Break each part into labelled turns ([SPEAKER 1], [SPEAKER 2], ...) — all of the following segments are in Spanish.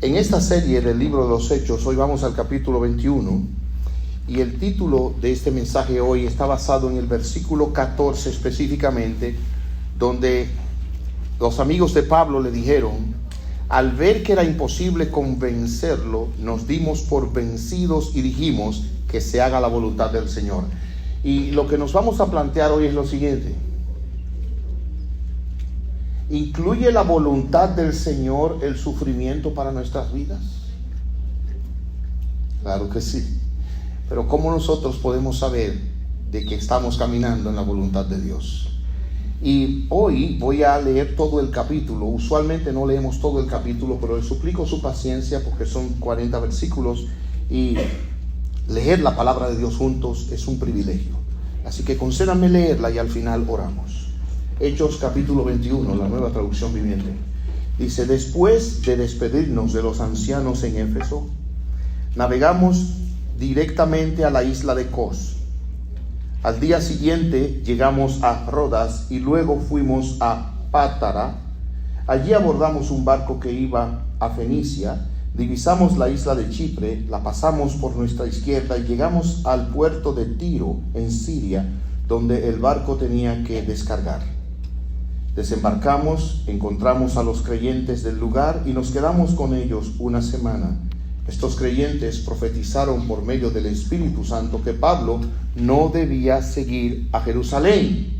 [SPEAKER 1] En esta serie del libro de los Hechos, hoy vamos al capítulo 21, y el título de este mensaje hoy está basado en el versículo 14 específicamente, donde los amigos de Pablo le dijeron: al ver que era imposible convencerlo, nos dimos por vencidos y dijimos que se haga la voluntad del Señor. Y lo que nos vamos a plantear hoy es lo siguiente: ¿incluye la voluntad del Señor el sufrimiento para nuestras vidas? Claro que sí. Pero ¿cómo nosotros podemos saber de que estamos caminando en la voluntad de Dios? Y hoy voy a leer todo el capítulo. Usualmente no leemos todo el capítulo, pero les suplico su paciencia porque son 40 versículos y leer la palabra de Dios juntos es un privilegio. Así que concédanme leerla y al final oramos. Hechos capítulo 21, la Nueva Traducción Viviente. Dice: después de despedirnos de los ancianos en Éfeso, navegamos directamente a la isla de Cos. Al día siguiente llegamos a Rodas y luego fuimos a Pátara. Allí abordamos un barco que iba a Fenicia, divisamos la isla de Chipre, la pasamos por nuestra izquierda y llegamos al puerto de Tiro, en Siria, donde el barco tenía que descargar. Desembarcamos, encontramos a los creyentes del lugar y nos quedamos con ellos una semana. Estos creyentes profetizaron por medio del Espíritu Santo que Pablo no debía seguir a Jerusalén.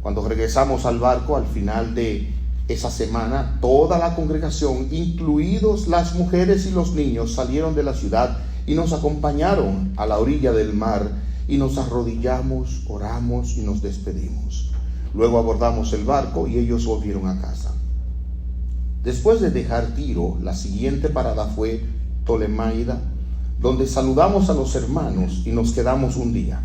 [SPEAKER 1] Cuando regresamos al barco, al final de esa semana, toda la congregación, incluidos las mujeres y los niños, salieron de la ciudad y nos acompañaron a la orilla del mar y nos arrodillamos, oramos y nos despedimos. Luego abordamos el barco y ellos volvieron a casa. Después de dejar Tiro, la siguiente parada fue Ptolemaida, donde saludamos a los hermanos y nos quedamos un día.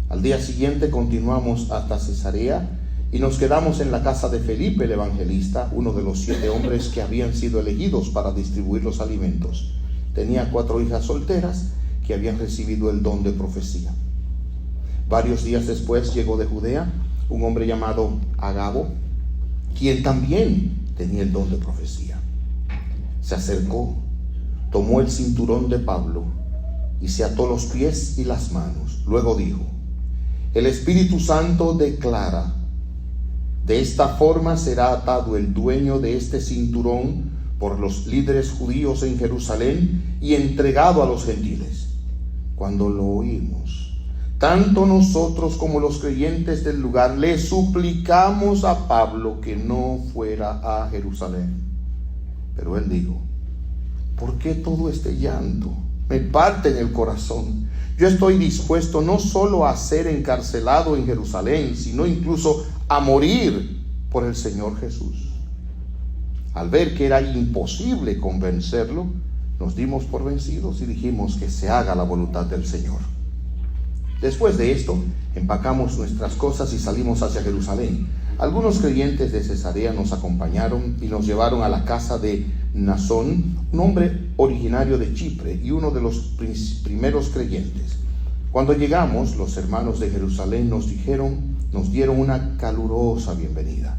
[SPEAKER 1] Al día siguiente continuamos hasta Cesarea y nos quedamos en la casa de Felipe el evangelista, uno de los 7 hombres que habían sido elegidos para distribuir los alimentos. Tenía 4 hijas solteras que habían recibido el don de profecía. Varios días después llegó de Judea un hombre llamado Agabo, quien también tenía el don de profecía. Se acercó, tomó el cinturón de Pablo y se ató los pies y las manos. Luego dijo: el Espíritu Santo declara: de esta forma será atado el dueño de este cinturón por los líderes judíos en Jerusalén y entregado a los gentiles. Cuando lo oímos, tanto nosotros como los creyentes del lugar le suplicamos a Pablo que no fuera a Jerusalén. Pero él dijo: ¿por qué todo este llanto? Me parte en el corazón. Yo estoy dispuesto no solo a ser encarcelado en Jerusalén, sino incluso a morir por el Señor Jesús. Al ver que era imposible convencerlo, nos dimos por vencidos y dijimos que se haga la voluntad del Señor. Después de esto, empacamos nuestras cosas y salimos hacia Jerusalén. Algunos creyentes de Cesarea nos acompañaron y nos llevaron a la casa de Mnasón, un hombre originario de Chipre y uno de los primeros creyentes. Cuando llegamos, los hermanos de Jerusalén nos dieron una calurosa bienvenida.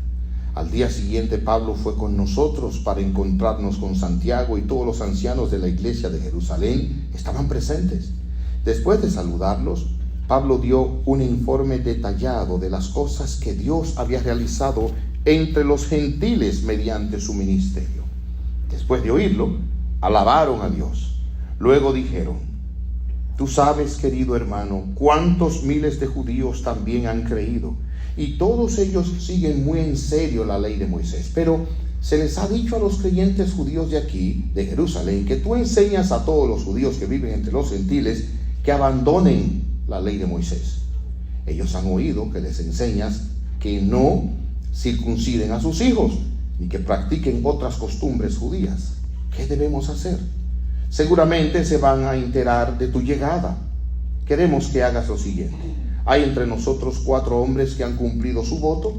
[SPEAKER 1] Al día siguiente, Pablo fue con nosotros para encontrarnos con Santiago, y todos los ancianos de la iglesia de Jerusalén estaban presentes. Después de saludarlos, Pablo dio un informe detallado de las cosas que Dios había realizado entre los gentiles mediante su ministerio. Después de oírlo, alabaron a Dios. Luego dijeron: tú sabes, querido hermano, cuántos miles de judíos también han creído, y todos ellos siguen muy en serio la ley de Moisés. Pero se les ha dicho a los creyentes judíos de aquí, de Jerusalén, que tú enseñas a todos los judíos que viven entre los gentiles que abandonen la ley de Moisés. Ellos han oído que les enseñas que no circunciden a sus hijos, ni que practiquen otras costumbres judías. ¿Qué debemos hacer? Seguramente se van a enterar de tu llegada. Queremos que hagas lo siguiente: hay entre nosotros 4 hombres que han cumplido su voto.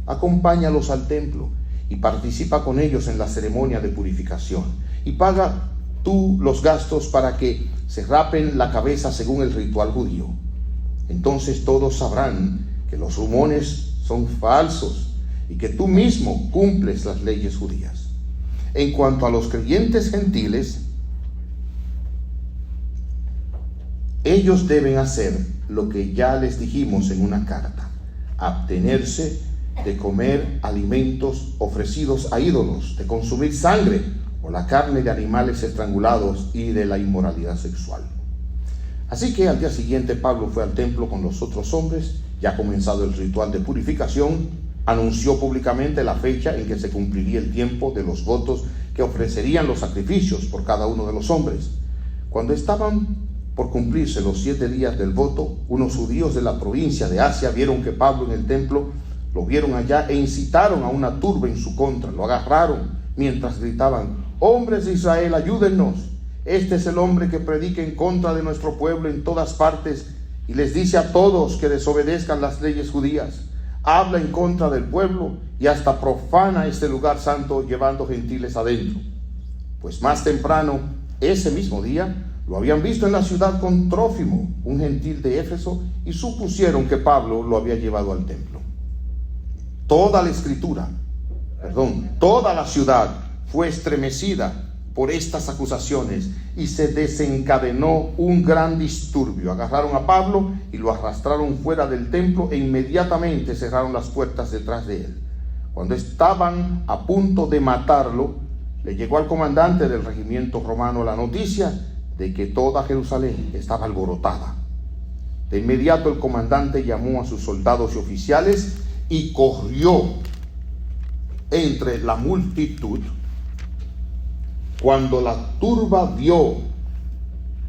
[SPEAKER 1] Acompáñalos al templo y participa con ellos en la ceremonia de purificación, y paga tú los gastos para que se rapen la cabeza según el ritual judío. Entonces todos sabrán que los rumores son falsos y que tú mismo cumples las leyes judías. En cuanto a los creyentes gentiles, ellos deben hacer lo que ya les dijimos en una carta: abstenerse de comer alimentos ofrecidos a ídolos, de consumir sangre o la carne de animales estrangulados y de la inmoralidad sexual. Así que al día siguiente Pablo fue al templo con los otros hombres. Ya comenzado el ritual de purificación, anunció públicamente la fecha en que se cumpliría el tiempo de los votos que ofrecerían los sacrificios por cada uno de los hombres. Cuando estaban por cumplirse los 7 días del voto, unos judíos de la provincia de Asia vieron que Pablo en el templo, lo vieron allá e incitaron a una turba en su contra. Lo agarraron mientras gritaban: hombres de Israel, ayúdennos. Este es el hombre que predica en contra de nuestro pueblo en todas partes y les dice a todos que desobedezcan las leyes judías. Habla en contra del pueblo y hasta profana este lugar santo, llevando gentiles adentro. Pues más temprano, ese mismo día, lo habían visto en la ciudad con Trófimo, un gentil de Éfeso, y supusieron que Pablo lo había llevado al templo. Toda la ciudad fue estremecida por estas acusaciones y se desencadenó un gran disturbio. Agarraron a Pablo y lo arrastraron fuera del templo e inmediatamente cerraron las puertas detrás de él. Cuando estaban a punto de matarlo, le llegó al comandante del regimiento romano la noticia de que toda Jerusalén estaba alborotada. De inmediato el comandante llamó a sus soldados y oficiales y corrió entre la multitud. Cuando la turba vio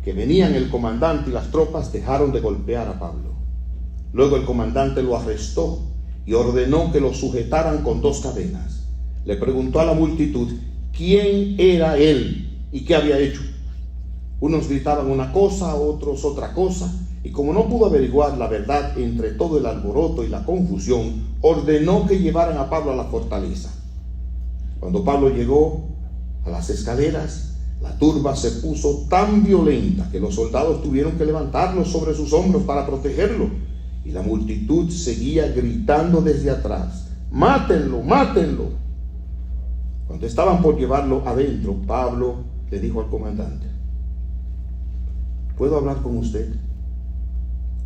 [SPEAKER 1] que venían el comandante y las tropas, dejaron de golpear a Pablo. Luego el comandante lo arrestó y ordenó que lo sujetaran con 2 cadenas. Le preguntó a la multitud quién era él y qué había hecho. Unos gritaban una cosa, otros otra cosa, y como no pudo averiguar la verdad entre todo el alboroto y la confusión, ordenó que llevaran a Pablo a la fortaleza. Cuando Pablo llegó a las escaleras, la turba se puso tan violenta que los soldados tuvieron que levantarlo sobre sus hombros para protegerlo, y la multitud seguía gritando desde atrás: ¡mátenlo, mátenlo! Cuando estaban por llevarlo adentro, Pablo le dijo al comandante: ¿puedo hablar con usted?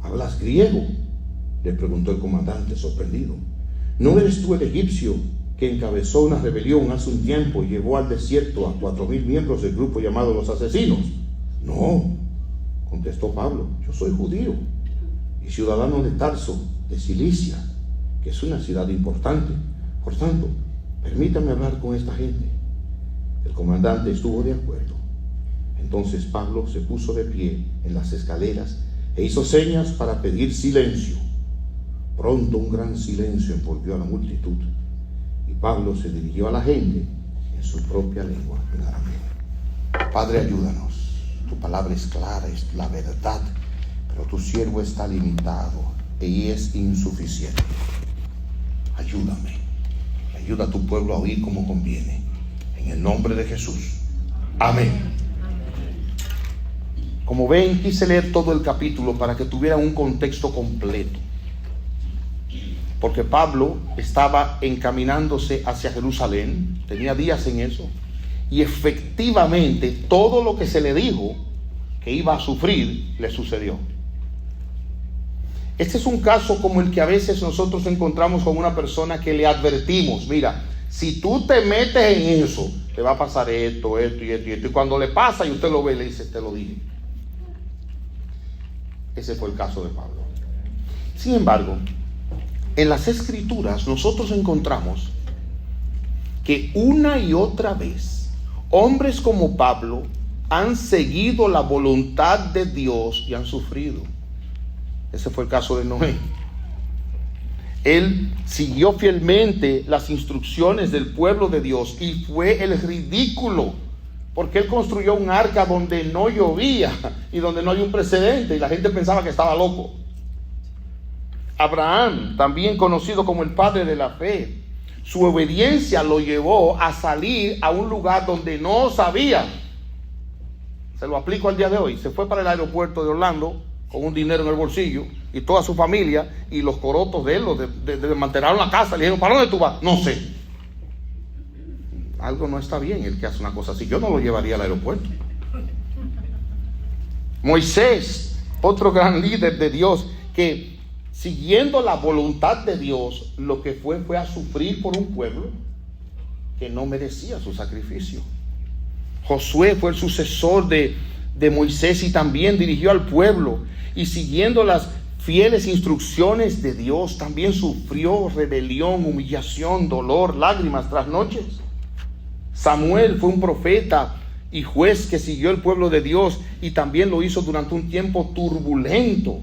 [SPEAKER 1] ¿Hablas griego?, le preguntó el comandante sorprendido. ¿No eres tú el egipcio que encabezó una rebelión hace un tiempo y llevó al desierto a 4,000 miembros del grupo llamado los asesinos? No, contestó Pablo, yo soy judío y ciudadano de Tarso, de Cilicia, que es una ciudad importante. Por tanto, permítame hablar con esta gente. El comandante estuvo de acuerdo. Entonces Pablo se puso de pie en las escaleras e hizo señas para pedir silencio. Pronto un gran silencio envolvió a la multitud y Pablo se dirigió a la gente en su propia lengua, en arameo. Padre, ayúdanos. Tu palabra es clara, es la verdad, pero tu siervo está limitado y es insuficiente. Ayúdame. Ayuda a tu pueblo a oír como conviene. En el nombre de Jesús. Amén. Como ven, quise leer todo el capítulo para que tuvieran un contexto completo. Porque Pablo estaba encaminándose hacia Jerusalén, tenía días en eso, y efectivamente todo lo que se le dijo que iba a sufrir, le sucedió. Este es un caso como el que a veces nosotros encontramos con una persona que le advertimos: mira, si tú te metes en eso, te va a pasar esto, esto y esto y esto. Y cuando le pasa y usted lo ve, le dice: te lo dije. Ese fue el caso de Pablo. Sin embargo, en las Escrituras nosotros encontramos que una y otra vez hombres como Pablo han seguido la voluntad de Dios y han sufrido. Ese fue el caso de Noé. Él siguió fielmente las instrucciones del pueblo de Dios y fue el ridículo, porque él construyó un arca donde no llovía y donde no hay un precedente, y la gente pensaba que estaba loco. Abraham, también conocido como el padre de la fe, su obediencia lo llevó a salir a un lugar donde no sabía. Se lo aplico al día de hoy. Se fue para el aeropuerto de Orlando con un dinero en el bolsillo y toda su familia, y los corotos de él desmantelaron la casa. Le dijeron: ¿para dónde tú vas? No sé. algo no está bien el que hace una cosa así. Yo no lo llevaría al aeropuerto. Moisés, otro gran líder de Dios, que siguiendo la voluntad de Dios, lo que fue a sufrir por un pueblo que no merecía su sacrificio. Josué fue el sucesor de Moisés y también dirigió al pueblo, y siguiendo las fieles instrucciones de Dios, también sufrió rebelión, humillación, dolor, lágrimas, trasnoches. Samuel fue un profeta y juez que siguió el pueblo de Dios y también lo hizo durante un tiempo turbulento.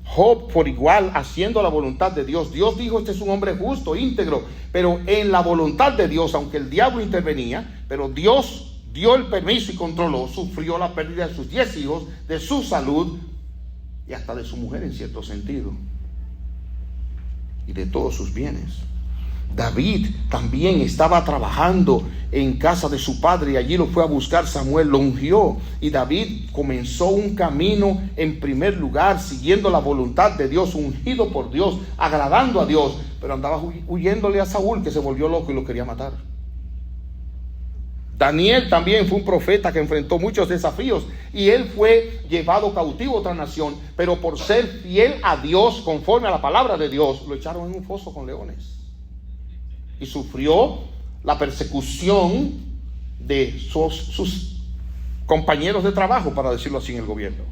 [SPEAKER 1] Job por igual, haciendo la voluntad de Dios. Dios dijo: este es un hombre justo, íntegro, pero en la voluntad de Dios, aunque el diablo intervenía, pero Dios dio el permiso y controló. Sufrió la pérdida de sus 10 hijos, de su salud y hasta de su mujer en cierto sentido, y de todos sus bienes. David también estaba trabajando en casa de su padre y allí lo fue a buscar Samuel, lo ungió, y David comenzó un camino en primer lugar siguiendo la voluntad de Dios, ungido por Dios, agradando a Dios, pero andaba huyéndole a Saúl, que se volvió loco y lo quería matar. Daniel también fue un profeta que enfrentó muchos desafíos y él fue llevado cautivo a otra nación, pero por ser fiel a Dios conforme a la palabra de Dios, lo echaron en un foso con leones y sufrió la persecución de sus compañeros de trabajo, para decirlo así, en el gobierno.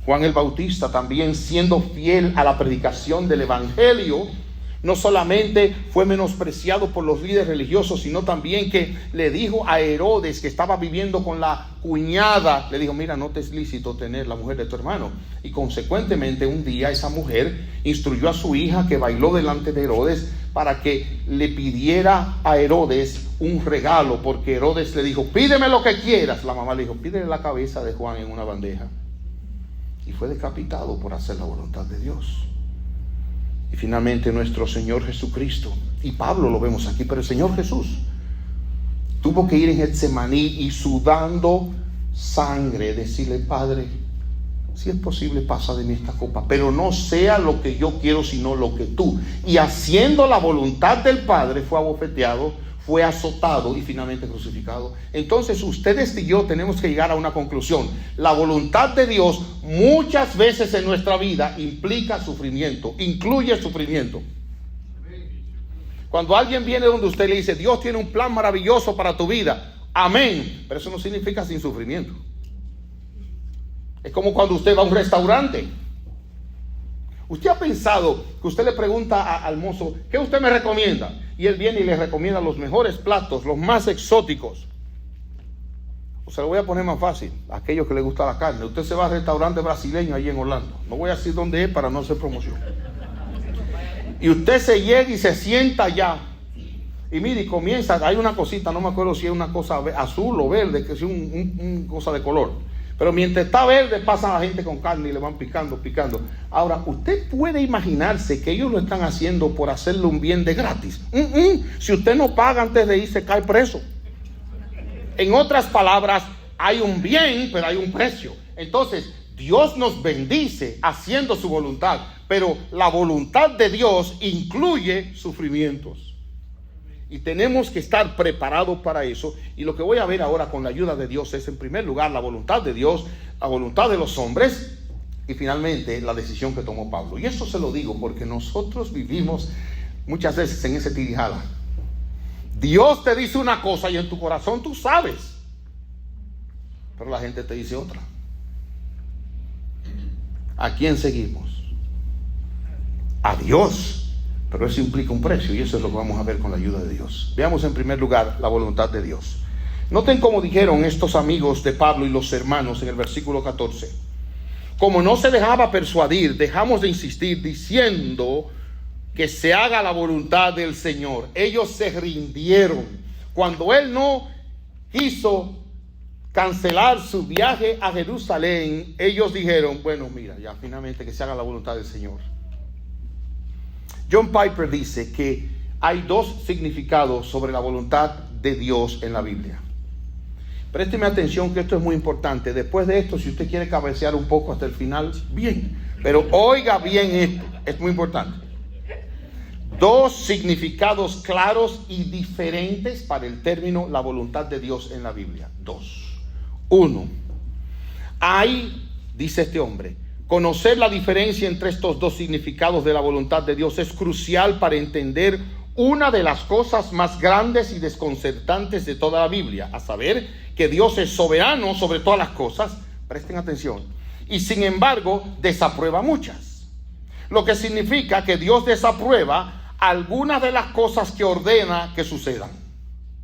[SPEAKER 1] Juan el Bautista también, siendo fiel a la predicación del evangelio, no solamente fue menospreciado por los líderes religiosos, sino también que le dijo a Herodes, que estaba viviendo con la cuñada, le dijo: mira, no te es lícito tener la mujer de tu hermano. Y consecuentemente un día esa mujer instruyó a su hija, que bailó delante de Herodes, para que le pidiera a Herodes un regalo, porque Herodes le dijo: pídeme lo que quieras. La mamá le dijo: pídele la cabeza de Juan en una bandeja. Y fue decapitado por hacer la voluntad de Dios. Y finalmente nuestro Señor Jesucristo, y Pablo lo vemos aquí, pero el Señor Jesús tuvo que ir en Getsemaní y sudando sangre decirle: Padre, si es posible, pasa de mí esta copa, pero no sea lo que yo quiero, sino lo que tú. Y haciendo la voluntad del Padre, fue abofeteado, fue azotado y finalmente crucificado. Entonces ustedes y yo tenemos que llegar a una conclusión: la voluntad de Dios muchas veces en nuestra vida implica sufrimiento, incluye sufrimiento. Cuando alguien viene donde usted le dice: Dios tiene un plan maravilloso para tu vida, amén, pero eso no significa sin sufrimiento. Es como cuando usted va a un restaurante. ¿Usted ha pensado que usted le pregunta al mozo: ¿qué usted me recomienda? Y él viene y le recomienda los mejores platos, los más exóticos. O se lo voy a poner más fácil, a aquellos que les gusta la carne. Usted se va al restaurante brasileño allí en Orlando. No voy a decir dónde es para no hacer promoción. Y usted se llega y se sienta allá. Y mire, y comienza, hay una cosita, no me acuerdo si es una cosa azul o verde, que es una cosa de color. Pero mientras está verde, pasa la gente con carne y le van picando. Ahora, usted puede imaginarse que ellos lo están haciendo por hacerle un bien de gratis. Si usted no paga antes de ir, se cae preso. En otras palabras, hay un bien, pero hay un precio. Entonces, Dios nos bendice haciendo su voluntad, pero la voluntad de Dios incluye sufrimientos. Y tenemos que estar preparados para eso. Y lo que voy a ver ahora con la ayuda de Dios es, en primer lugar, la voluntad de Dios, la voluntad de los hombres, y finalmente la decisión que tomó Pablo. Y eso se lo digo porque nosotros vivimos muchas veces en ese tirijala. Dios te dice una cosa y en tu corazón tú sabes, pero la gente te dice otra. ¿A quién seguimos? A Dios. Pero eso implica un precio, y eso es lo que vamos a ver con la ayuda de Dios. Veamos en primer lugar la voluntad de Dios. Noten cómo dijeron estos amigos de Pablo y los hermanos en el versículo 14. Como no se dejaba persuadir, dejamos de insistir diciendo que se haga la voluntad del Señor. Ellos se rindieron. Cuando Él no quiso cancelar su viaje a Jerusalén, ellos dijeron: bueno, mira, ya finalmente que se haga la voluntad del Señor. John Piper dice que hay dos significados sobre la voluntad de Dios en la Biblia. Présteme atención, que esto es muy importante. Después de esto, si usted quiere cabecear un poco hasta el final, bien. Pero oiga bien esto, es muy importante. dos significados claros y diferentes para el término la voluntad de Dios en la Biblia. Dos. Uno, dice este hombre, conocer la diferencia entre estos dos significados de la voluntad de Dios es crucial para entender una de las cosas más grandes y desconcertantes de toda la Biblia, a saber que Dios es soberano sobre todas las cosas, presten atención, y sin embargo desaprueba muchas, lo que significa que Dios desaprueba algunas de las cosas que ordena que sucedan.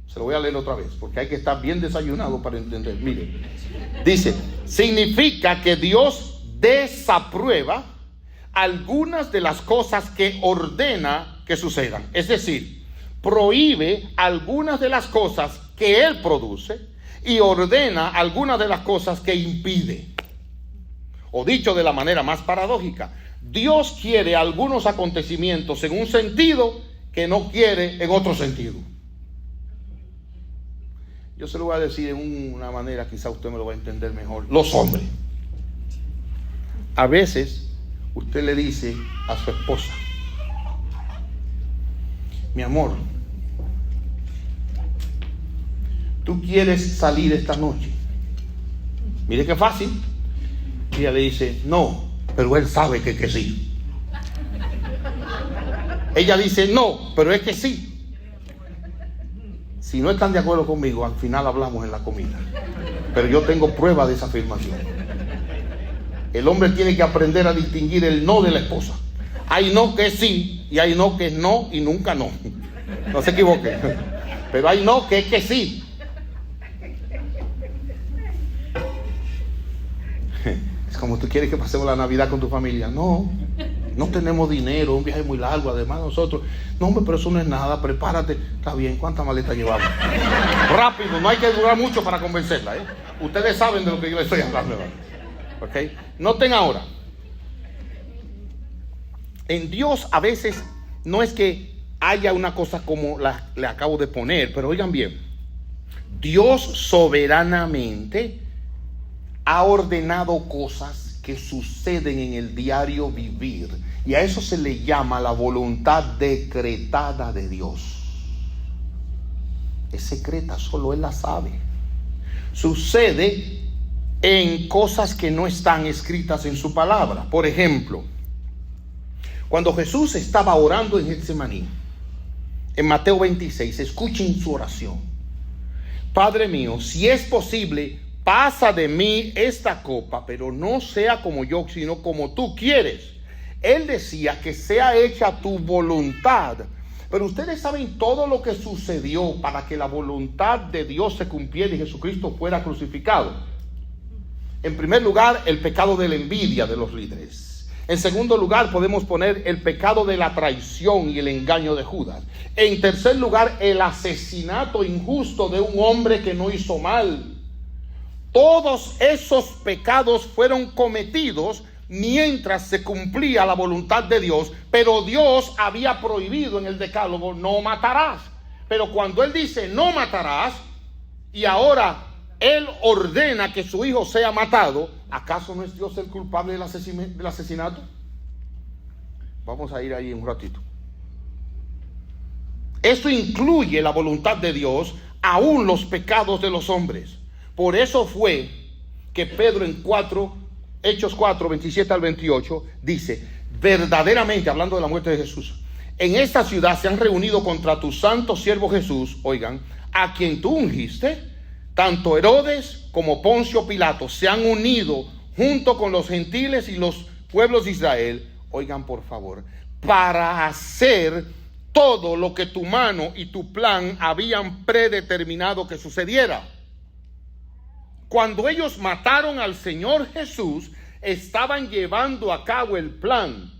[SPEAKER 1] Se lo voy a leer otra vez, porque hay que estar bien desayunado para entender. Mire, dice, significa que Dios desaprueba algunas de las cosas que ordena que sucedan. Es decir, prohíbe algunas de las cosas que Él produce y ordena algunas de las cosas que impide. O dicho de la manera más paradójica, Dios quiere algunos acontecimientos en un sentido que no quiere en otro sentido. Yo se lo voy a decir en una manera, quizá usted me lo va a entender mejor. Los hombres. A veces usted le dice a su esposa: mi amor, ¿tú quieres salir esta noche? Mire qué fácil. Y ella le dice: no, pero él sabe que sí. Ella dice: no, pero es que sí. Si no están de acuerdo conmigo, al final hablamos en la comida. Pero yo tengo prueba de esa afirmación. El hombre tiene que aprender a distinguir el no de la esposa. Hay no que es sí y hay no que es no y nunca no. No se equivoque. Pero hay no que es que sí. Es como tú quieres que pasemos la Navidad con tu familia. No tenemos dinero, un viaje muy largo, además nosotros. No, hombre, pero eso no es nada, prepárate. Está bien, ¿cuántas maletas llevamos? Rápido, no hay que durar mucho para convencerla, ¿eh? Ustedes saben de lo que yo les estoy hablando, ¿verdad? ¿Ok? Noten ahora. En Dios a veces no es que haya una cosa como le acabo de poner, pero oigan bien. Dios soberanamente ha ordenado cosas que suceden en el diario vivir, y a eso se le llama la voluntad decretada de Dios. Es secreta, solo Él la sabe. Sucede en cosas que no están escritas en su palabra. Por ejemplo, cuando Jesús estaba orando en Getsemaní, en Mateo 26, escuchen su oración: Padre mío, si es posible, pasa de mí esta copa, pero no sea como yo, sino como tú quieres. Él decía que sea hecha tu voluntad. Pero ustedes saben todo lo que sucedió para que la voluntad de Dios se cumpliera y Jesucristo fuera crucificado. En primer lugar, el pecado de la envidia de los líderes. En segundo lugar, podemos poner el pecado de la traición y el engaño de Judas. En tercer lugar, el asesinato injusto de un hombre que no hizo mal. Todos esos pecados fueron cometidos mientras se cumplía la voluntad de Dios, pero Dios había prohibido en el decálogo: no matarás. Pero cuando Él dice no matarás, y ahora Él ordena que su hijo sea matado, ¿acaso no es Dios el culpable del asesinato? Vamos a ir ahí un ratito. Eso incluye la voluntad de Dios, aún los pecados de los hombres. Por eso fue que Pedro en Hechos 4, 27 al 28 dice: verdaderamente, hablando de la muerte de Jesús, en esta ciudad se han reunido contra tu santo siervo Jesús, oigan, a quien tú ungiste. Tanto Herodes como Poncio Pilato se han unido junto con los gentiles y los pueblos de Israel, oigan por favor, para hacer todo lo que tu mano y tu plan habían predeterminado que sucediera. Cuando ellos mataron al Señor Jesús, estaban llevando a cabo el plan.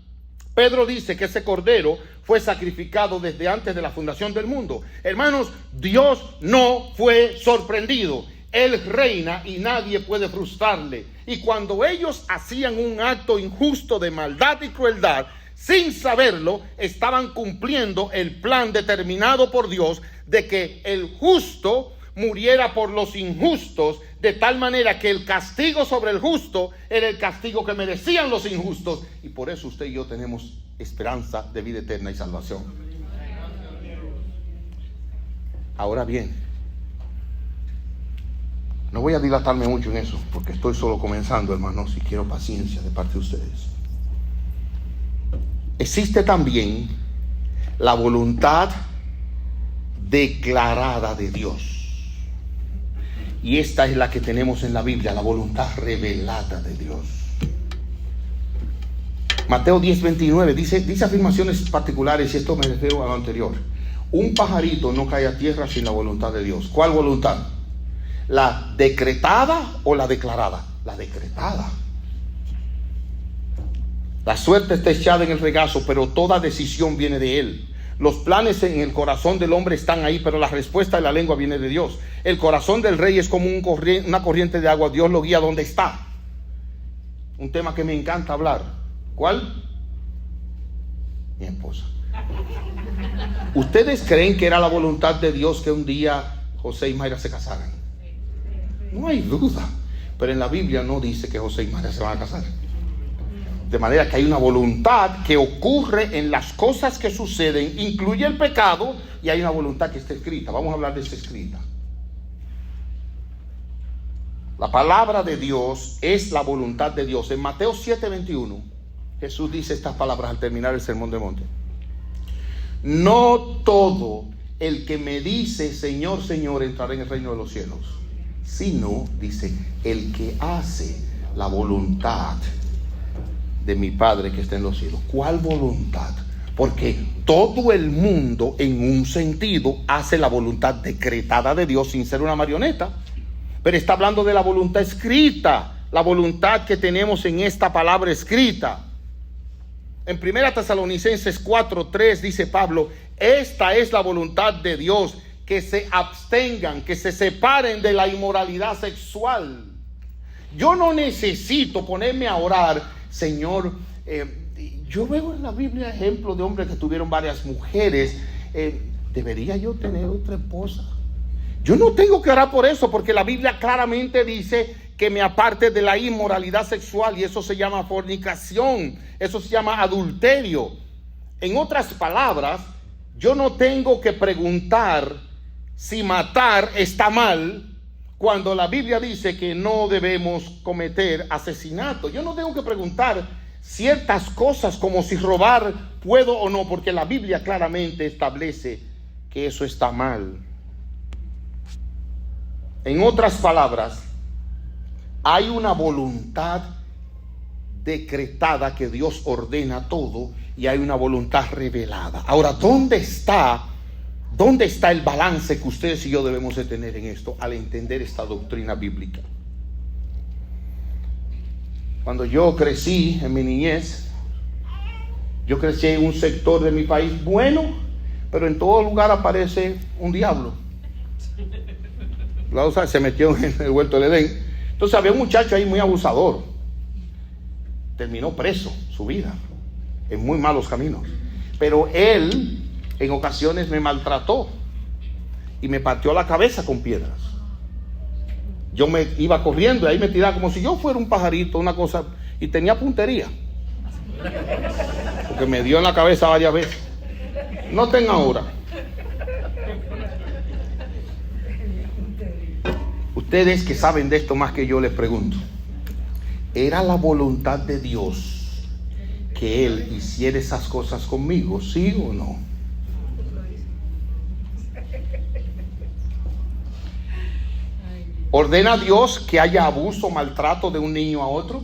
[SPEAKER 1] Pedro dice que ese cordero fue sacrificado desde antes de la fundación del mundo. Hermanos, Dios no fue sorprendido. Él reina y nadie puede frustrarle. Y cuando ellos hacían un acto injusto de maldad y crueldad, sin saberlo, estaban cumpliendo el plan determinado por Dios de que el justo muriera por los injustos, de tal manera que el castigo sobre el justo era el castigo que merecían los injustos, y por eso usted y yo tenemos esperanza de vida eterna y salvación. Ahora bien, no voy a dilatarme mucho en eso, porque estoy solo comenzando, hermanos, y quiero paciencia de parte de ustedes. Existe también la voluntad declarada de Dios. Y esta es la que tenemos en la Biblia, la voluntad revelada de Dios. Mateo 10:29 dice afirmaciones particulares, y esto me refiero a lo anterior. Un pajarito no cae a tierra sin la voluntad de Dios. ¿Cuál voluntad? ¿La decretada o la declarada? La decretada. La suerte está echada en el regazo, pero toda decisión viene de Él. Los planes en el corazón del hombre están ahí, pero la respuesta de la lengua viene de Dios. El corazón del rey es como una corriente de agua. Dios lo guía donde está. Un tema que me encanta hablar. ¿Cuál? Mi esposa. ¿Ustedes creen que era la voluntad de Dios que un día José y Mayra se casaran? No hay duda. Pero en la Biblia no dice que José y Mayra se van a casar. De manera que hay una voluntad que ocurre en las cosas que suceden, incluye el pecado, y hay una voluntad que está escrita. Vamos a hablar de esta escrita. La palabra de Dios es la voluntad de Dios. En Mateo 7:21, Jesús dice estas palabras al terminar el Sermón del Monte. No todo el que me dice Señor, Señor entrará en el reino de los cielos, sino, dice, el que hace la voluntad de mi Padre que está en los cielos. ¿Cuál voluntad? Porque todo el mundo, en un sentido, hace la voluntad decretada de Dios sin ser una marioneta. Pero está hablando de la voluntad escrita, la voluntad que tenemos en esta palabra escrita. En 1 Tesalonicenses 4:3 dice Pablo: esta es la voluntad de Dios, que se abstengan, que se separen de la inmoralidad sexual. Yo no necesito ponerme a orar, Señor, yo veo en la Biblia ejemplos de hombres que tuvieron varias mujeres. ¿Debería yo tener otra esposa? Yo no tengo que orar por eso, porque la Biblia claramente dice que me aparte de la inmoralidad sexual, y eso se llama fornicación, eso se llama adulterio. En otras palabras, yo no tengo que preguntar si matar está mal, cuando la Biblia dice que no debemos cometer asesinato. Yo no tengo que preguntar ciertas cosas como si robar puedo o no, porque la Biblia claramente establece que eso está mal. En otras palabras, hay una voluntad decretada que Dios ordena todo, y hay una voluntad revelada. Ahora, ¿dónde está el balance que ustedes y yo debemos de tener en esto al entender esta doctrina bíblica? Cuando yo crecí en mi niñez, yo crecí en un sector de mi país bueno, pero en todo lugar aparece un diablo. Se metió en el huerto del Edén. Entonces había un muchacho ahí muy abusador. Terminó preso su vida en muy malos caminos. Pero él en ocasiones me maltrató y me partió la cabeza con piedras. Yo me iba corriendo y ahí me tiraba como si yo fuera un pajarito, una cosa, y tenía puntería, porque me dio en la cabeza varias veces. Noten ahora, ustedes que saben de esto más que yo, les pregunto: ¿era la voluntad de Dios que Él hiciera esas cosas conmigo, sí o no? ¿Ordena Dios que haya abuso o maltrato de un niño a otro?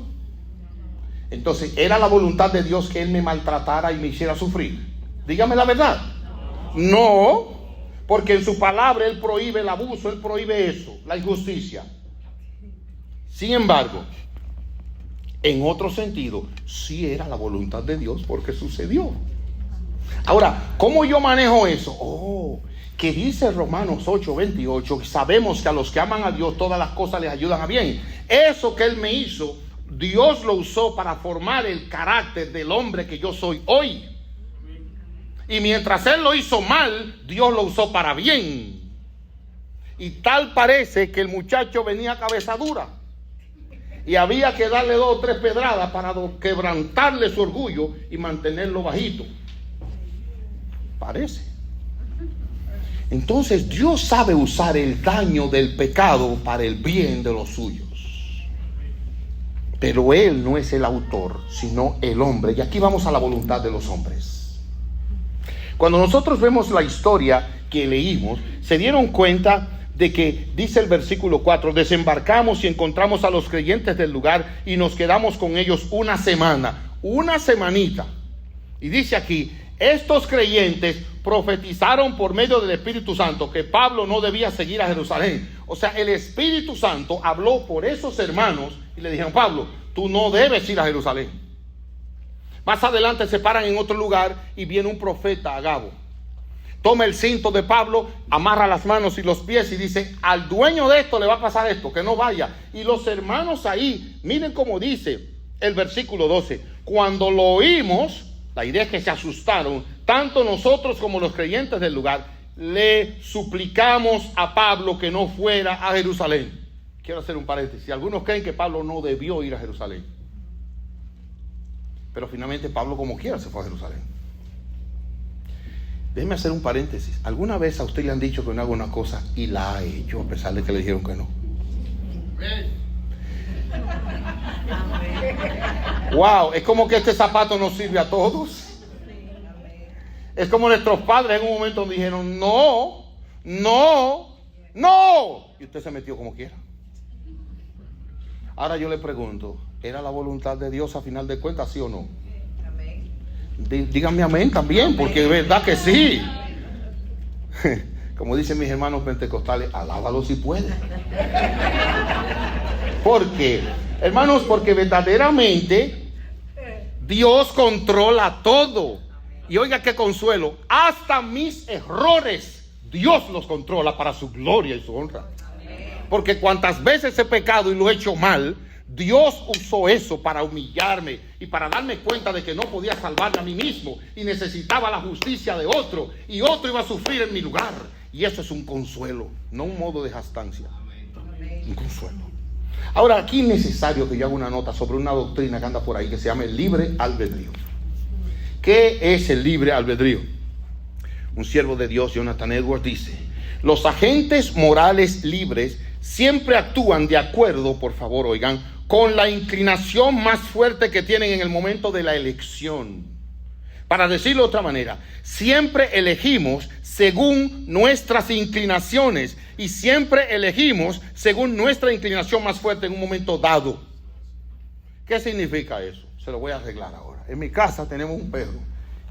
[SPEAKER 1] Entonces, ¿era la voluntad de Dios que Él me maltratara y me hiciera sufrir? Dígame la verdad. No, porque en su palabra Él prohíbe el abuso, Él prohíbe eso, la injusticia. Sin embargo, en otro sentido, sí era la voluntad de Dios, porque sucedió. Ahora, ¿cómo yo manejo eso? Que dice Romanos 8:28, sabemos que a los que aman a Dios todas las cosas les ayudan a bien. Eso que Él me hizo, Dios lo usó para formar el carácter del hombre que yo soy hoy. Y mientras Él lo hizo mal, Dios lo usó para bien. Y tal parece que el muchacho venía cabeza dura, y había que darle 2 o 3 pedradas para quebrantarle su orgullo y mantenerlo bajito. Parece. Entonces Dios sabe usar el daño del pecado para el bien de los suyos. Pero Él no es el autor, sino el hombre. Y aquí vamos a la voluntad de los hombres. Cuando nosotros vemos la historia que leímos, se dieron cuenta de que dice el versículo 4: desembarcamos y encontramos a los creyentes del lugar y nos quedamos con ellos una semanita. Y dice aquí: estos creyentes profetizaron por medio del Espíritu Santo que Pablo no debía seguir a Jerusalén. O sea, el Espíritu Santo habló por esos hermanos y le dijeron: Pablo, tú no debes ir a Jerusalén. Más adelante se paran en otro lugar y viene un profeta, Agabo. Toma el cinto de Pablo, amarra las manos y los pies y dice: al dueño de esto le va a pasar esto, que no vaya. Y los hermanos ahí, miren cómo dice el versículo 12: cuando lo oímos, la idea es que se asustaron, tanto nosotros como los creyentes del lugar, le suplicamos a Pablo que no fuera a Jerusalén. Quiero hacer un paréntesis. Algunos creen que Pablo no debió ir a Jerusalén, pero finalmente Pablo, como quiera, se fue a Jerusalén. Déjeme hacer un paréntesis. ¿Alguna vez a usted le han dicho que no haga una cosa y la ha hecho a pesar de que le dijeron que no? Wow, es como que este zapato nos sirve a todos. Es como nuestros padres en un momento dijeron: no, no, no, y usted se metió como quiera. Ahora yo le pregunto: ¿era la voluntad de Dios a final de cuentas, sí o no? Díganme amén también, porque es verdad que sí. Como dicen mis hermanos pentecostales, alábalo si puede. ¿Por qué? Hermanos, porque verdaderamente Dios controla todo. Y oiga qué consuelo: hasta mis errores Dios los controla para su gloria y su honra. Porque cuantas veces he pecado y lo he hecho mal, Dios usó eso para humillarme y para darme cuenta de que no podía salvarme a mí mismo y necesitaba la justicia de otro, y otro iba a sufrir en mi lugar. Y eso es un consuelo, no un modo de jactancia. Un consuelo. Ahora, aquí es necesario que yo haga una nota sobre una doctrina que anda por ahí que se llama el libre albedrío. ¿Qué es el libre albedrío? Un siervo de Dios, Jonathan Edwards, dice: los agentes morales libres siempre actúan de acuerdo, por favor oigan, con la inclinación más fuerte que tienen en el momento de la elección. Para decirlo de otra manera, siempre elegimos según nuestras inclinaciones y siempre elegimos según nuestra inclinación más fuerte en un momento dado. ¿Qué significa eso? Se lo voy a arreglar ahora. En mi casa tenemos un perro,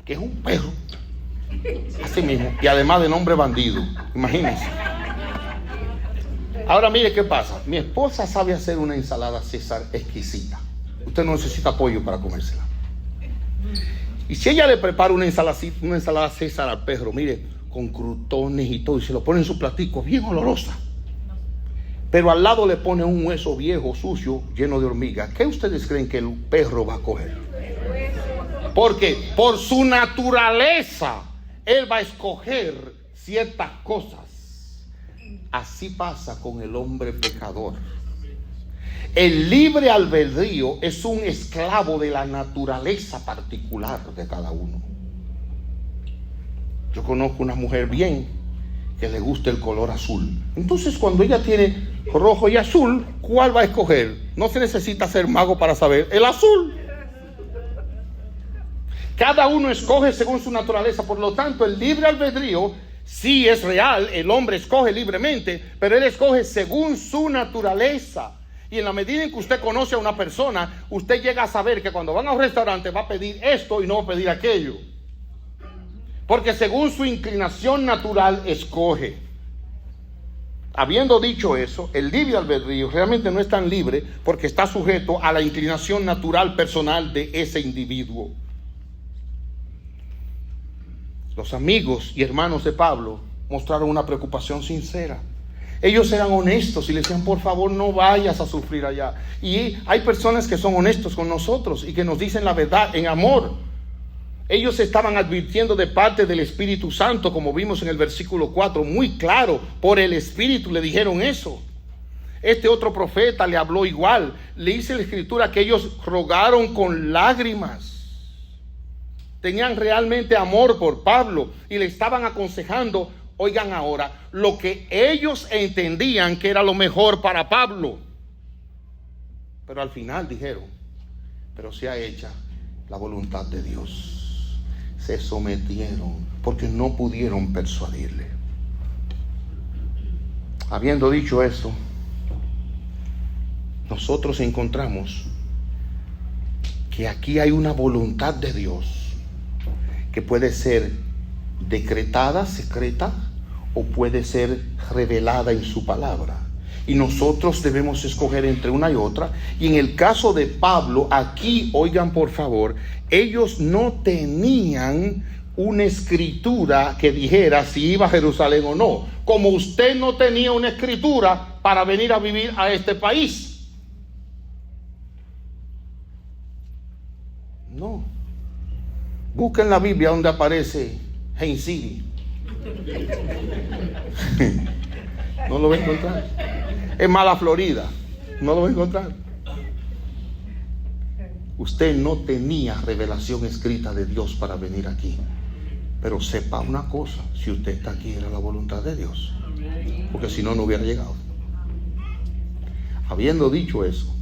[SPEAKER 1] que es un perro, así mismo, y además de nombre bandido. Imagínense. Ahora mire qué pasa. Mi esposa sabe hacer una ensalada César exquisita. Usted no necesita apoyo para comérsela. Y si ella le prepara una ensalada César al perro, mire, con crutones y todo, y se lo pone en su platico, bien olorosa, pero al lado le pone un hueso viejo, sucio, lleno de hormigas, ¿qué ustedes creen que el perro va a coger? Porque por su naturaleza él va a escoger ciertas cosas. Así pasa con el hombre pecador. El libre albedrío es un esclavo de la naturaleza particular de cada uno. Yo conozco una mujer bien que le gusta el color azul. Entonces, cuando ella tiene rojo y azul, ¿cuál va a escoger? No se necesita ser mago para saber: el azul. Cada uno escoge según su naturaleza. Por lo tanto, el libre albedrío sí es real. El hombre escoge libremente, pero él escoge según su naturaleza. Y en la medida en que usted conoce a una persona, usted llega a saber que cuando van a un restaurante va a pedir esto y no va a pedir aquello. Porque según su inclinación natural escoge. Habiendo dicho eso, el libre albedrío realmente no es tan libre porque está sujeto a la inclinación natural personal de ese individuo. Los amigos y hermanos de Pablo mostraron una preocupación sincera. Ellos eran honestos y le decían: por favor, no vayas a sufrir allá. Y hay personas que son honestos con nosotros y que nos dicen la verdad en amor. Ellos estaban advirtiendo de parte del Espíritu Santo, como vimos en el versículo 4, muy claro, por el Espíritu le dijeron eso. Este otro profeta le habló igual. Le dice la Escritura que ellos rogaron con lágrimas. Tenían realmente amor por Pablo y le estaban aconsejando oigan ahora, lo que ellos entendían que era lo mejor para Pablo. Pero al final dijeron, pero sea hecha la voluntad de Dios. Se sometieron porque no pudieron persuadirle. Habiendo dicho esto, nosotros encontramos que aquí hay una voluntad de Dios que puede ser decretada, secreta, o puede ser revelada en su palabra. Y nosotros debemos escoger entre una y otra. Y en el caso de Pablo, aquí, oigan por favor, ellos no tenían una escritura que dijera si iba a Jerusalén o no. Como usted no tenía una escritura para venir a vivir a este país. No. Busquen la Biblia donde aparece Haines City. No lo va a encontrar. Es mala Florida. No lo va a encontrar. Usted no tenía revelación escrita de Dios para venir aquí. Pero sepa una cosa, si usted está aquí era la voluntad de Dios. Porque si no, no hubiera llegado. Habiendo dicho eso,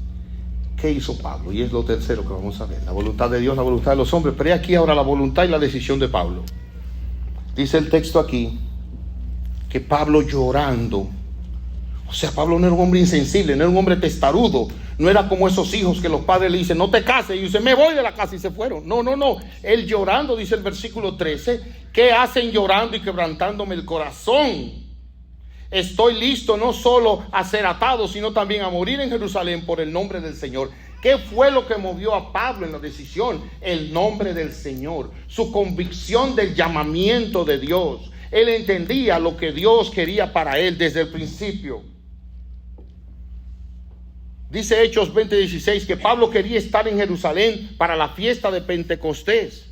[SPEAKER 1] ¿qué hizo Pablo? Y es lo tercero que vamos a ver. La voluntad de Dios, la voluntad de los hombres. Pero aquí ahora la voluntad y la decisión de Pablo. Dice el texto aquí que Pablo llorando, o sea, Pablo no era un hombre insensible, no era un hombre testarudo, no era como esos hijos que los padres le dicen, no te cases, y dice, me voy de la casa, y se fueron. No. Él llorando, dice el versículo 13, ¿qué hacen llorando y quebrantándome el corazón? Estoy listo no solo a ser atado, sino también a morir en Jerusalén por el nombre del Señor. ¿Qué fue lo que movió a Pablo en la decisión? El nombre del Señor, su convicción del llamamiento de Dios. Él entendía lo que Dios quería para él desde el principio. Dice Hechos 20:16 que Pablo quería estar en Jerusalén para la fiesta de Pentecostés.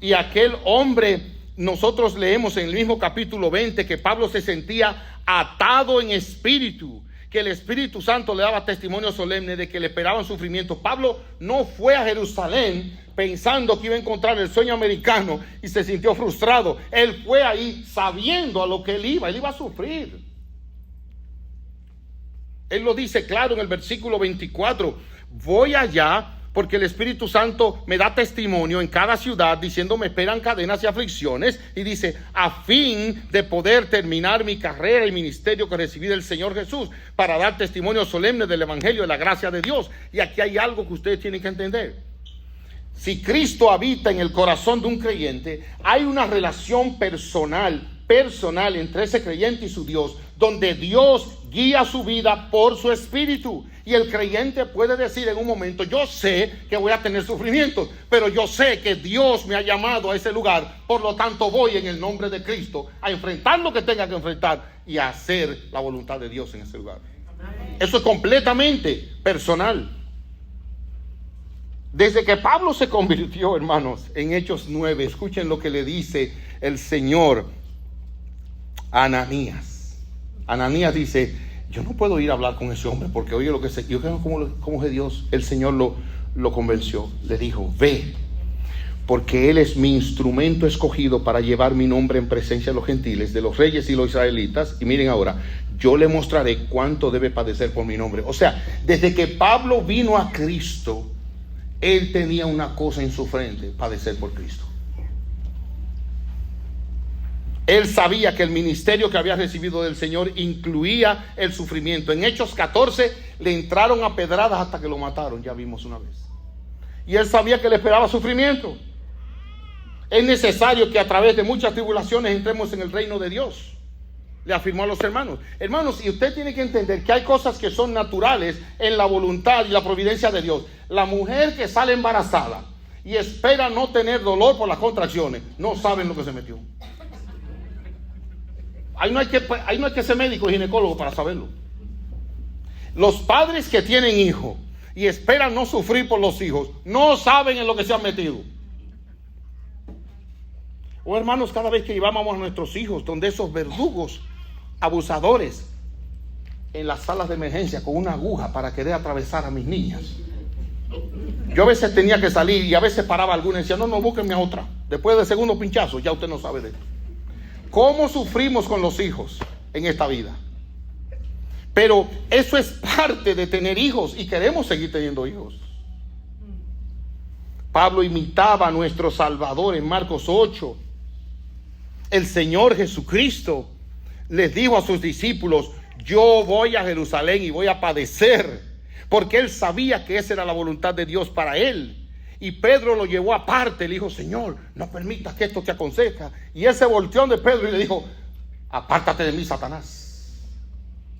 [SPEAKER 1] Y aquel hombre, nosotros leemos en el mismo capítulo 20 que Pablo se sentía atado en espíritu, que el Espíritu Santo le daba testimonio solemne de que le esperaban sufrimientos. Pablo no fue a Jerusalén pensando que iba a encontrar el sueño americano y se sintió frustrado. Él fue ahí sabiendo a lo que él iba a sufrir. Él lo dice claro en el versículo 24, voy allá porque el Espíritu Santo me da testimonio en cada ciudad diciendo me esperan cadenas y aflicciones, y dice a fin de poder terminar mi carrera y ministerio que recibí del Señor Jesús para dar testimonio solemne del Evangelio de la gracia de Dios. Y aquí hay algo que ustedes tienen que entender. Si Cristo habita en el corazón de un creyente, hay una relación personal entre ese creyente y su Dios, donde Dios guía su vida por su espíritu. Y el creyente puede decir en un momento, yo sé que voy a tener sufrimientos, pero yo sé que Dios me ha llamado a ese lugar, por lo tanto voy en el nombre de Cristo a enfrentar lo que tenga que enfrentar y a hacer la voluntad de Dios en ese lugar. Eso es completamente personal. Desde que Pablo se convirtió, hermanos, en Hechos 9, escuchen lo que le dice el Señor a Ananías. Ananías dice, yo no puedo ir a hablar con ese hombre porque oye lo que se, yo creo como es Dios. El Señor lo convenció, le dijo, ve, porque él es mi instrumento escogido para llevar mi nombre en presencia de los gentiles, de los reyes y los israelitas. Y miren ahora, yo le mostraré cuánto debe padecer por mi nombre. O sea, desde que Pablo vino a Cristo, él tenía una cosa en su frente, padecer por Cristo. Él sabía que el ministerio que había recibido del Señor incluía el sufrimiento. En Hechos 14 le entraron a pedradas hasta que lo mataron, ya vimos una vez. Y él sabía que le esperaba sufrimiento. Es necesario que a través de muchas tribulaciones entremos en el reino de Dios, le afirmó a los hermanos. Hermanos, y usted tiene que entender que hay cosas que son naturales en la voluntad y la providencia de Dios. La mujer que sale embarazada y espera no tener dolor por las contracciones, no saben lo que se metió. Ahí no hay que ser médico y ginecólogo para saberlo. Los padres que tienen hijos y esperan no sufrir por los hijos, no saben en lo que se han metido. O hermanos, cada vez que llevábamos a nuestros hijos donde esos verdugos, abusadores, en las salas de emergencia con una aguja para querer atravesar a mis niñas. Yo a veces tenía que salir y a veces paraba alguna y decía, no, búsquenme a otra. Después del segundo pinchazo, ya usted no sabe de esto. cómo sufrimos con los hijos en esta vida. Pero eso es parte de tener hijos y queremos seguir teniendo hijos. Pablo imitaba a nuestro Salvador en Marcos 8. El Señor Jesucristo les dijo a sus discípulos: yo voy a Jerusalén y voy a padecer, porque él sabía que esa era la voluntad de Dios para él. Y Pedro lo llevó aparte, le dijo: Señor, no permitas que esto te aconseja. Y él se volteó de Pedro y le dijo: apártate de mí, Satanás.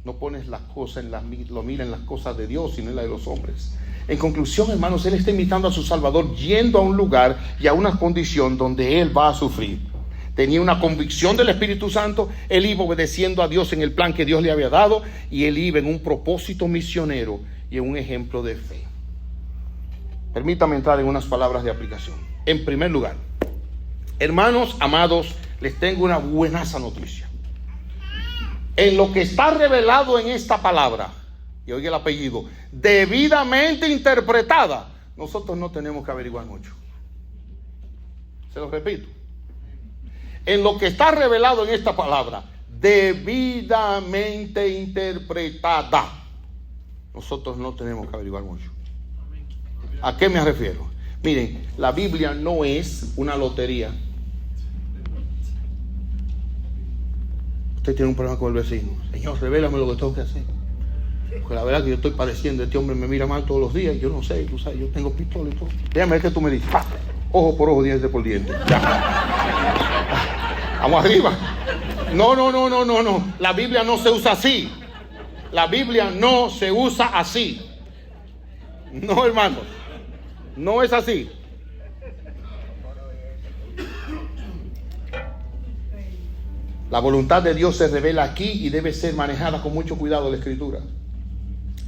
[SPEAKER 1] No pones las cosas lo mira en las cosas de Dios, sino en las de los hombres. En conclusión, hermanos, él está imitando a su Salvador, yendo a un lugar y a una condición donde él va a sufrir. Tenía una convicción del Espíritu Santo, él iba obedeciendo a Dios en el plan que Dios le había dado, y él iba en un propósito misionero y en un ejemplo de fe. Permítame entrar en unas palabras de aplicación. En primer lugar, hermanos amados, les tengo una buenaza noticia. En lo que está revelado en esta palabra, y oiga el apellido, debidamente interpretada, nosotros no tenemos que averiguar mucho. Se lo repito. En lo que está revelado en esta palabra, debidamente interpretada, nosotros no tenemos que averiguar mucho. ¿A qué me refiero? Miren, la Biblia no es una lotería. Usted tiene un problema con el vecino: Señor, revélame lo que tengo que hacer, porque la verdad que yo estoy padeciendo, este hombre me mira mal todos los días, yo no sé, tú sabes, yo tengo pistola y todo. Déjame ver que tú me dices: ojo por ojo, diente por diente. Ya. Vamos arriba. No. La Biblia no se usa así. La Biblia no se usa así. No, hermanos. No es así. La voluntad de Dios se revela aquí y debe ser manejada con mucho cuidado en la Escritura.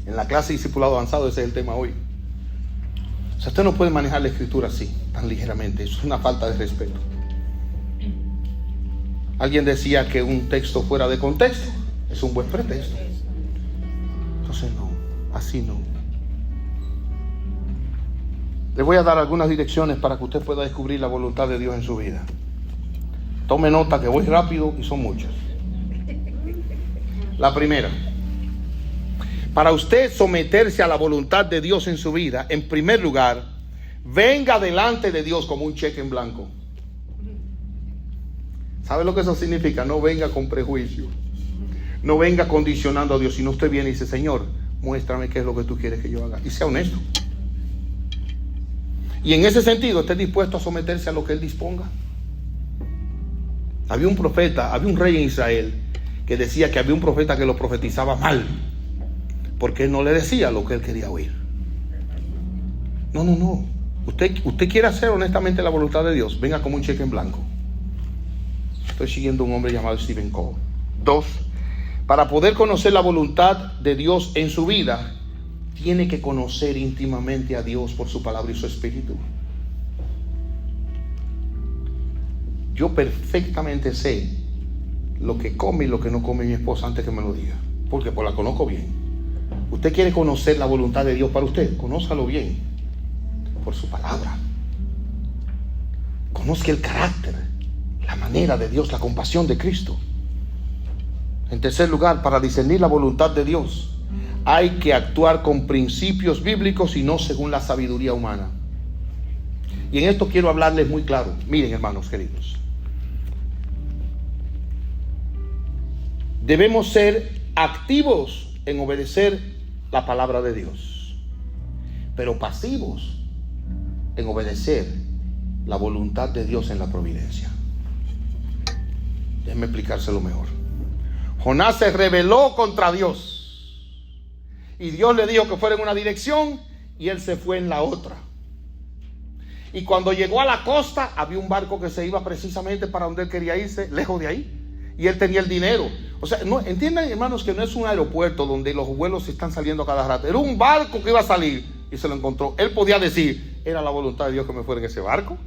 [SPEAKER 1] En la clase de discipulado avanzado ese es el tema hoy. O sea, usted no puede manejar la Escritura así, tan ligeramente. Eso es una falta de respeto. Alguien decía que un texto fuera de contexto es un buen pretexto. Entonces no, así no. Les voy a dar algunas direcciones para que usted pueda descubrir la voluntad de Dios en su vida. Tome nota que voy rápido y son muchas. La primera: para usted someterse a la voluntad de Dios en su vida, en primer lugar, venga delante de Dios como un cheque en blanco. ¿Sabe lo que eso significa? No venga con prejuicio. No venga condicionando a Dios. Si no, usted viene y dice: Señor, muéstrame qué es lo que tú quieres que yo haga. Y sea honesto. Y en ese sentido, esté dispuesto a someterse a lo que Él disponga. Había un profeta, había un rey en Israel que decía que había un profeta que lo profetizaba mal, porque él no le decía lo que él quería oír. No. Usted quiere hacer honestamente la voluntad de Dios, venga como un cheque en blanco. Estoy siguiendo a un hombre llamado Stephen Cole. 2. Para poder conocer la voluntad de Dios en su vida, tiene que conocer íntimamente a Dios por su palabra y su espíritu. Yo perfectamente sé lo que come y lo que no come mi esposa antes que me lo diga, porque pues la conozco bien. Usted quiere conocer la voluntad de Dios para usted, conózcalo bien por su palabra. Conozca el carácter, la manera de Dios, la compasión de Cristo. En tercer lugar, para discernir la voluntad de Dios, hay que actuar con principios bíblicos y no según la sabiduría humana. Y en esto quiero hablarles muy claro. Miren, hermanos queridos, debemos ser activos en obedecer la palabra de Dios, pero pasivos en obedecer la voluntad de Dios en la providencia. Déjenme explicárselo mejor. Jonás se rebeló contra Dios y Dios le dijo que fuera en una dirección y él se fue en la otra. Y cuando llegó a la costa, había un barco que se iba precisamente para donde él quería irse, lejos de ahí. Y él tenía el dinero. O sea, no, entiendan, hermanos, que no es un aeropuerto donde los vuelos están saliendo a cada rato. Era un barco que iba a salir y se lo encontró. Él podía decir: era la voluntad de Dios que me fuera en ese barco,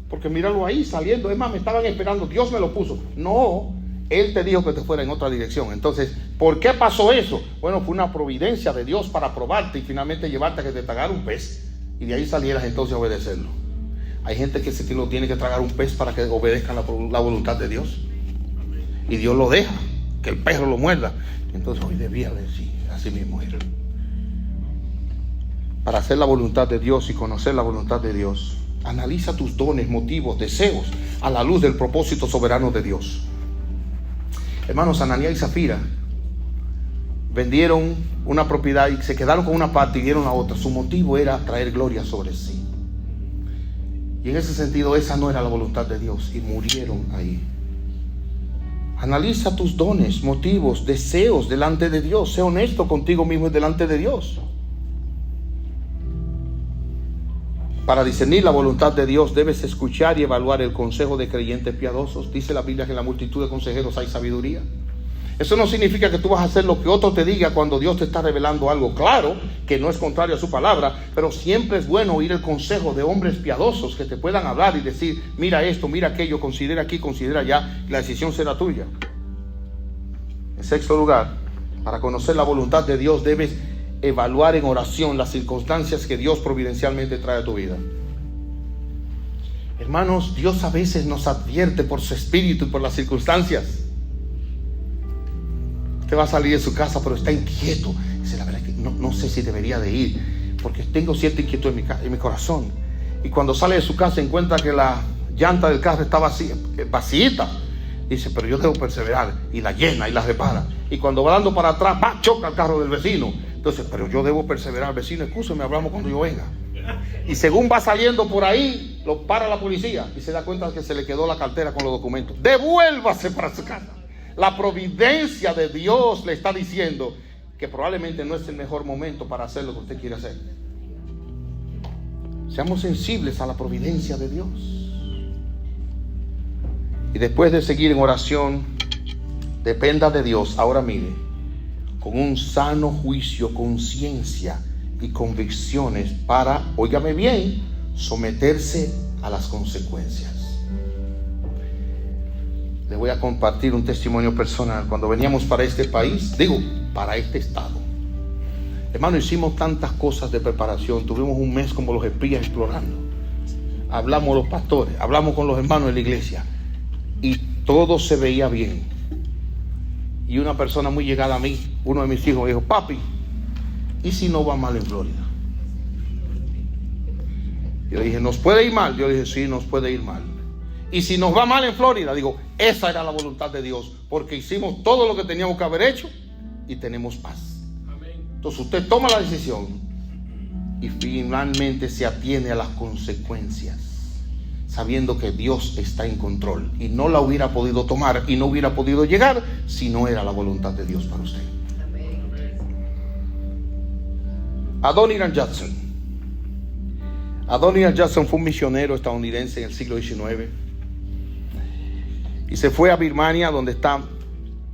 [SPEAKER 1] porque míralo ahí saliendo. Es más, me estaban esperando, Dios me lo puso. No, Él te dijo que te fuera en otra dirección. Entonces, ¿por qué pasó eso? Bueno, fue una providencia de Dios para probarte y finalmente llevarte a que te tragara un pez y de ahí salieras entonces a obedecerlo. Hay gente que se lo tiene que tragar un pez para que obedezcan la voluntad de Dios. y Dios lo deja, que el perro lo muerda. Entonces hoy debía decir, así mismo era. Para hacer la voluntad de Dios y conocer la voluntad de Dios, analiza tus dones, motivos, deseos a la luz del propósito soberano de Dios. Hermanos, Ananías y Zafira vendieron una propiedad y se quedaron con una parte y dieron la otra. Su motivo era traer gloria sobre sí. Y en ese sentido, esa no era la voluntad de Dios y murieron ahí. Analiza tus dones, motivos, deseos delante de Dios. Sé honesto contigo mismo y delante de Dios. Para discernir la voluntad de Dios debes escuchar y evaluar el consejo de creyentes piadosos. Dice la Biblia que en la multitud de consejeros hay sabiduría. Eso no significa que tú vas a hacer lo que otro te diga cuando Dios te está revelando algo. Claro que no es contrario a su palabra, pero siempre es bueno oír el consejo de hombres piadosos que te puedan hablar y decir, mira esto, mira aquello, considera aquí, considera allá, y la decisión será tuya. En sexto lugar, para conocer la voluntad de Dios debes evaluar en oración las circunstancias que Dios providencialmente trae a tu vida. Hermanos, Dios a veces nos advierte por su espíritu y por las circunstancias. Usted va a salir de su casa, pero está inquieto. Dice, la verdad es que no sé si debería de ir, porque tengo cierta inquietud en mi corazón. Y cuando sale de su casa encuentra que la llanta del carro está vacía. Dice, pero yo debo perseverar, y la llena y la repara. Y cuando va dando para atrás, choca el carro del vecino. Entonces, pero yo debo perseverar, vecino, excúseme, hablamos cuando yo venga. Y según va saliendo por ahí, lo para la policía y se da cuenta que se le quedó la cartera con los documentos. Devuélvase para su casa. La providencia de Dios le está diciendo que probablemente no es el mejor momento para hacer lo que usted quiere hacer. Seamos sensibles a la providencia de Dios. Y después de seguir en oración, dependa de Dios. Ahora mire, con un sano juicio, conciencia y convicciones para, óigame bien, someterse a las consecuencias. Les voy a compartir un testimonio personal. Cuando veníamos para este país, para este estado, hermano, hicimos tantas cosas de preparación. Tuvimos un mes como los espías explorando. Hablamos los pastores, hablamos con los hermanos de la iglesia y todo se veía bien. Y una persona muy llegada a mí, uno de mis hijos, me dijo, papi, ¿y si no va mal en Florida? Yo dije, ¿nos puede ir mal? Yo dije, sí, nos puede ir mal. Y si nos va mal en Florida, digo, esa era la voluntad de Dios, porque hicimos todo lo que teníamos que haber hecho y tenemos paz. Amén. Entonces usted toma la decisión y finalmente se atiene a las consecuencias, sabiendo que Dios está en control y no la hubiera podido tomar y no hubiera podido llegar si no era la voluntad de Dios para usted. Amén. Adoniram Judson. Adoniram Judson fue un misionero estadounidense en el siglo XIX y se fue a Birmania, donde está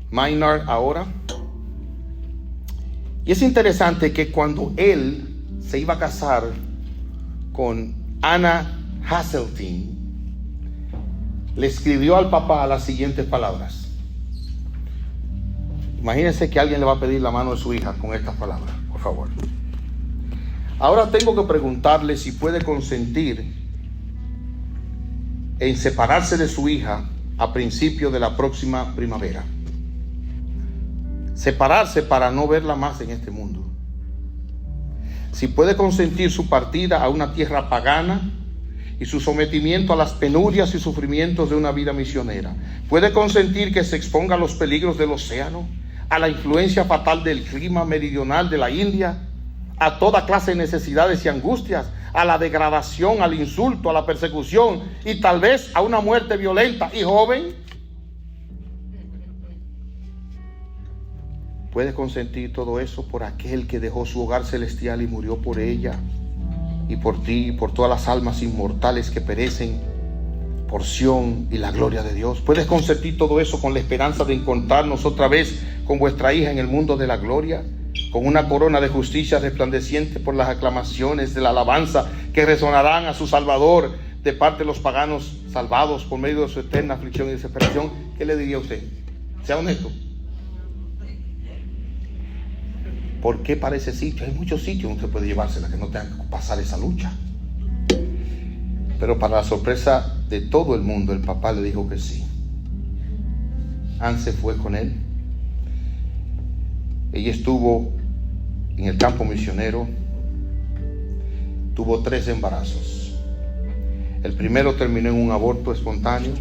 [SPEAKER 1] Myanmar ahora. Y es interesante que cuando él se iba a casar con Anna Hasseltine, le escribió al papá las siguientes palabras. Imagínense que alguien le va a pedir la mano de su hija con estas palabras, por favor. Ahora tengo que preguntarle si puede consentir en separarse de su hija a principio de la próxima primavera. Separarse para no verla más en este mundo. Si puede consentir su partida a una tierra pagana y su sometimiento a las penurias y sufrimientos de una vida misionera. Puede consentir que se exponga a los peligros del océano, a la influencia fatal del clima meridional de la India, a toda clase de necesidades y angustias, a la degradación, al insulto, a la persecución y tal vez a una muerte violenta y joven. Puede consentir todo eso por aquel que dejó su hogar celestial y murió por ella y por ti y por todas las almas inmortales que perecen, porción y la gloria de Dios. Puedes consentir todo eso con la esperanza de encontrarnos otra vez con vuestra hija en el mundo de la gloria, con una corona de justicia resplandeciente por las aclamaciones de la alabanza que resonarán a su Salvador de parte de los paganos salvados por medio de su eterna aflicción y desesperación. ¿Qué le diría a usted? Sea honesto. ¿Por qué para ese sitio? Hay muchos sitios donde usted puede llevársela, que no tenga que pasar esa lucha. Pero para la sorpresa de todo el mundo, el papá le dijo que sí. Anne se fue con él. Ella estuvo en el campo misionero. Tuvo 3 embarazos. El primero terminó en un aborto espontáneo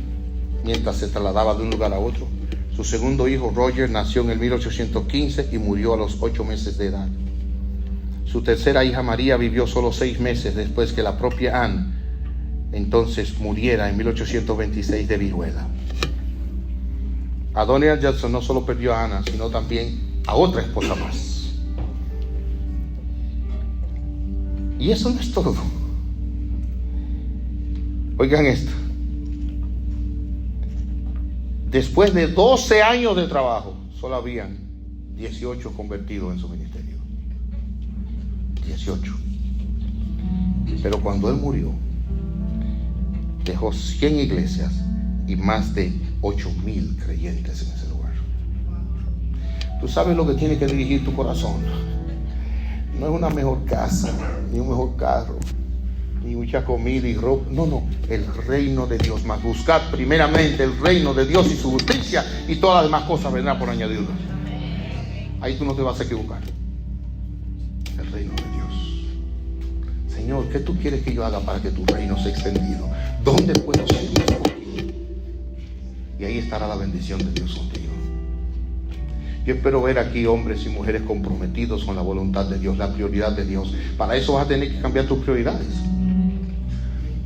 [SPEAKER 1] mientras se trasladaba de un lugar a otro. Su segundo hijo, Roger, nació en el 1815 y murió a los 8 meses de edad. Su tercera hija, María, vivió solo 6 meses después que la propia Anne entonces muriera en 1826 de viruela. Adoniram Judson no solo perdió a Ana, sino también a otra esposa más. Y eso no es todo. Oigan esto. Después de 12 años de trabajo, solo habían 18 convertidos en su ministerio. 18. Pero cuando él murió, dejó 100 iglesias y más de 8,000 creyentes en ese lugar. Tú sabes lo que tiene que dirigir tu corazón. No es una mejor casa, ni un mejor carro, ni mucha comida y ropa. No, el reino de Dios. Más buscad primeramente el reino de Dios y su justicia, y todas las demás cosas vendrán por añadidura. Ahí tú no te vas a equivocar. El reino de Dios. Señor, ¿qué tú quieres que yo haga para que tu reino sea extendido? ¿Dónde puedo servir por ti? Y ahí estará la bendición de Dios contigo. Yo espero ver aquí hombres y mujeres comprometidos con la voluntad de Dios, la prioridad de Dios. Para eso vas a tener que cambiar tus prioridades.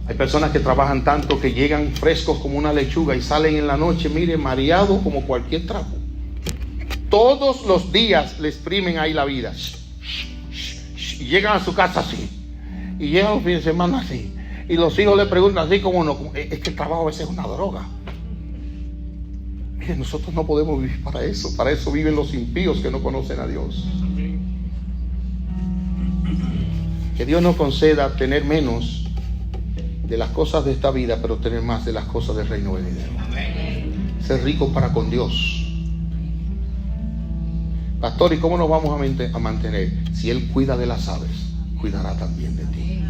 [SPEAKER 1] Hay personas que trabajan tanto que llegan frescos como una lechuga y salen en la noche, mire, mareados como cualquier trapo. Todos los días le exprimen ahí la vida. Y llegan a su casa así. Y llegan los fines de semana así. Y los hijos le preguntan así como no. Es que el trabajo a veces es una droga. Mire, nosotros no podemos vivir para eso. Para eso viven los impíos que no conocen a Dios. Que Dios nos conceda tener menos de las cosas de esta vida, pero tener más de las cosas del reino venidero. Ser rico para con Dios. Pastor, ¿y cómo nos vamos a mantener? Si Él cuida de las aves, cuidará también de ti.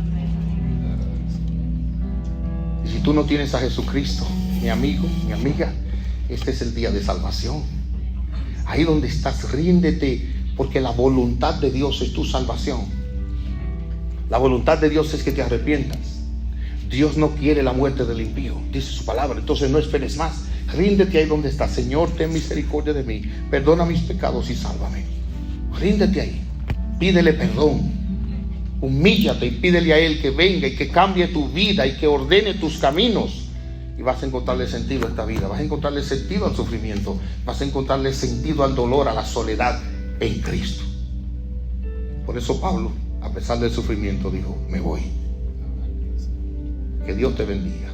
[SPEAKER 1] Y si tú no tienes a Jesucristo, mi amigo, mi amiga, este es el día de salvación. Ahí donde estás, ríndete, porque la voluntad de Dios es tu salvación. La voluntad de Dios es que te arrepientas. Dios no quiere la muerte del impío, dice su palabra. Entonces no esperes más. Ríndete ahí donde estás. Señor, ten misericordia de mí. Perdona mis pecados y sálvame. Ríndete ahí. Pídele perdón. Humíllate y pídele a Él que venga y que cambie tu vida y que ordene tus caminos. Y vas a encontrarle sentido a esta vida. Vas a encontrarle sentido al sufrimiento. Vas a encontrarle sentido al dolor, a la soledad en Cristo. Por eso Pablo, a pesar del sufrimiento, dijo: me voy. Que Dios te bendiga.